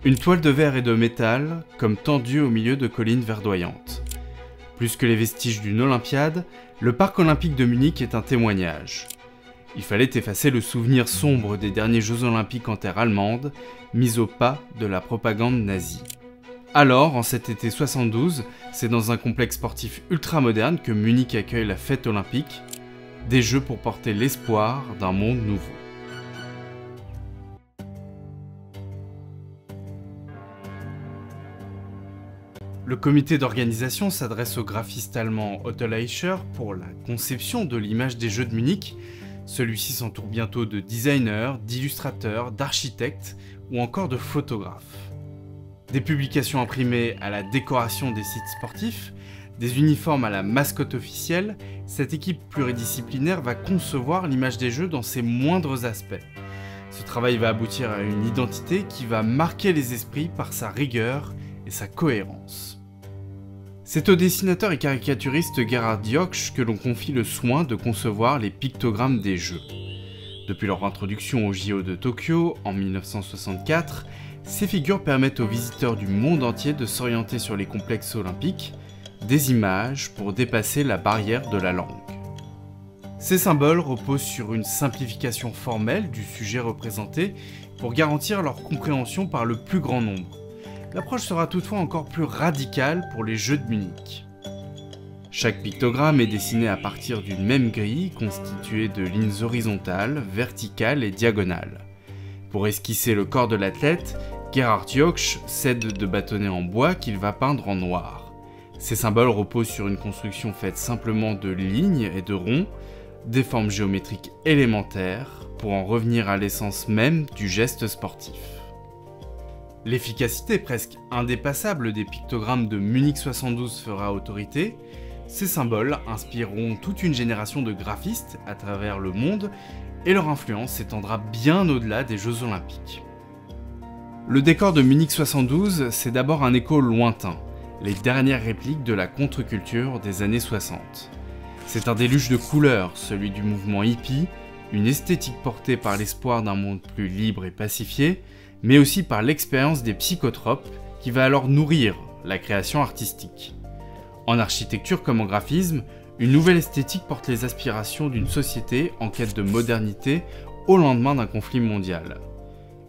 Une toile de verre et de métal, comme tendue au milieu de collines verdoyantes. Plus que les vestiges d'une Olympiade, le parc olympique de Munich est un témoignage. Il fallait effacer le souvenir sombre des derniers Jeux olympiques en terre allemande, mis au pas de la propagande nazie. Alors, en cet été 72, c'est dans un complexe sportif ultramoderne que Munich accueille la fête olympique, des Jeux pour porter l'espoir d'un monde nouveau. Le comité d'organisation s'adresse au graphiste allemand Otto Leischer pour la conception de l'image des Jeux de Munich. Celui-ci s'entoure bientôt de designers, d'illustrateurs, d'architectes ou encore de photographes. Des publications imprimées à la décoration des sites sportifs, des uniformes à la mascotte officielle, cette équipe pluridisciplinaire va concevoir l'image des Jeux dans ses moindres aspects. Ce travail va aboutir à une identité qui va marquer les esprits par sa rigueur et sa cohérence. C'est au dessinateur et caricaturiste Gerhard Diocksch que l'on confie le soin de concevoir les pictogrammes des Jeux. Depuis leur introduction au JO de Tokyo en 1964, ces figures permettent aux visiteurs du monde entier de s'orienter sur les complexes olympiques, des images pour dépasser la barrière de la langue. Ces symboles reposent sur une simplification formelle du sujet représenté pour garantir leur compréhension par le plus grand nombre. L'approche sera toutefois encore plus radicale pour les Jeux de Munich. Chaque pictogramme est dessiné à partir d'une même grille constituée de lignes horizontales, verticales et diagonales. Pour esquisser le corps de l'athlète, Gerhard Diocksch s'aide de bâtonnets en bois qu'il va peindre en noir. Ces symboles reposent sur une construction faite simplement de lignes et de ronds, des formes géométriques élémentaires, pour en revenir à l'essence même du geste sportif. L'efficacité presque indépassable des pictogrammes de Munich 72 fera autorité. Ces symboles inspireront toute une génération de graphistes à travers le monde et leur influence s'étendra bien au-delà des Jeux Olympiques. Le décor de Munich 72, c'est d'abord un écho lointain, les dernières répliques de la contre-culture des années 60. C'est un déluge de couleurs, celui du mouvement hippie, une esthétique portée par l'espoir d'un monde plus libre et pacifié, mais aussi par l'expérience des psychotropes qui va alors nourrir la création artistique. En architecture comme en graphisme, une nouvelle esthétique porte les aspirations d'une société en quête de modernité au lendemain d'un conflit mondial.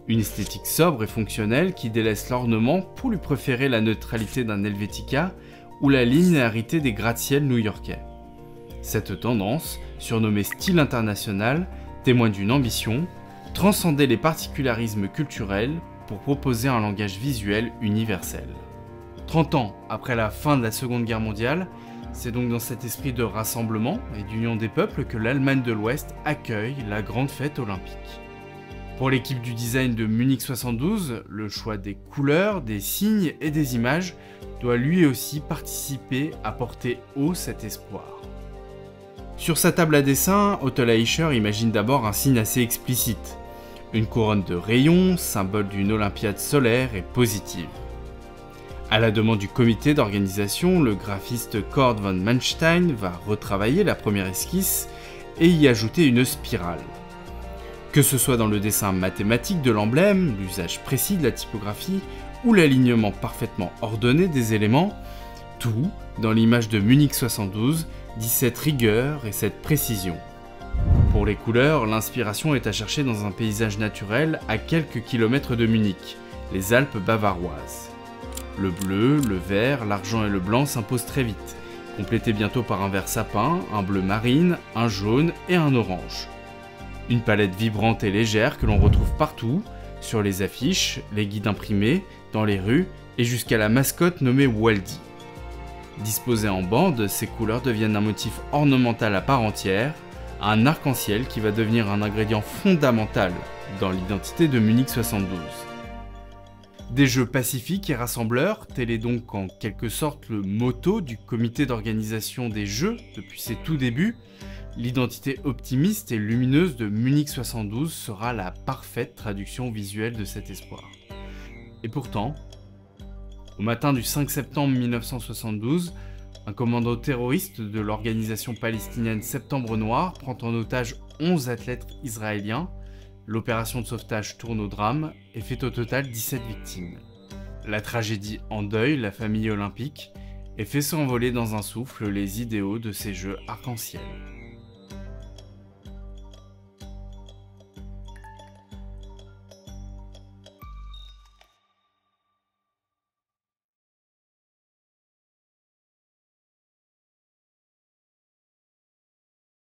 Une esthétique sobre et fonctionnelle qui délaisse l'ornement pour lui préférer la neutralité d'un Helvetica ou la linéarité des gratte-ciels new-yorkais. Cette tendance, surnommée style international, témoigne d'une ambition, transcender les particularismes culturels pour proposer un langage visuel universel. 30 ans après la fin de la Seconde Guerre mondiale, c'est donc dans cet esprit de rassemblement et d'union des peuples que l'Allemagne de l'Ouest accueille la grande fête olympique. Pour l'équipe du design de Munich 72, le choix des couleurs, des signes et des images doit lui aussi participer à porter haut cet espoir. Sur sa table à dessin, Otto Leischer imagine d'abord un signe assez explicite. Une couronne de rayons, symbole d'une Olympiade solaire et positive. À la demande du comité d'organisation, le graphiste Kurt von Manstein va retravailler la première esquisse et y ajouter une spirale. Que ce soit dans le dessin mathématique de l'emblème, l'usage précis de la typographie ou l'alignement parfaitement ordonné des éléments, tout, dans l'image de Munich 72, dit cette rigueur et cette précision. Pour les couleurs, l'inspiration est à chercher dans un paysage naturel à quelques kilomètres de Munich, les Alpes bavaroises. Le bleu, le vert, l'argent et le blanc s'imposent très vite, complétés bientôt par un vert sapin, un bleu marine, un jaune et un orange. Une palette vibrante et légère que l'on retrouve partout, sur les affiches, les guides imprimés, dans les rues et jusqu'à la mascotte nommée Waldi. Disposées en bandes, ces couleurs deviennent un motif ornemental à part entière, un arc-en-ciel qui va devenir un ingrédient fondamental dans l'identité de Munich 72. Des jeux pacifiques et rassembleurs, tel est donc en quelque sorte le motto du comité d'organisation des Jeux depuis ses tout débuts, l'identité optimiste et lumineuse de Munich 72 sera la parfaite traduction visuelle de cet espoir. Et pourtant, au matin du 5 septembre 1972, un commando terroriste de l'organisation palestinienne Septembre Noir prend en otage 11 athlètes israéliens, L'opération de sauvetage tourne au drame et fait au total 17 victimes. La tragédie endeuille la famille olympique et fait s'envoler dans un souffle les idéaux de ces Jeux arc-en-ciel.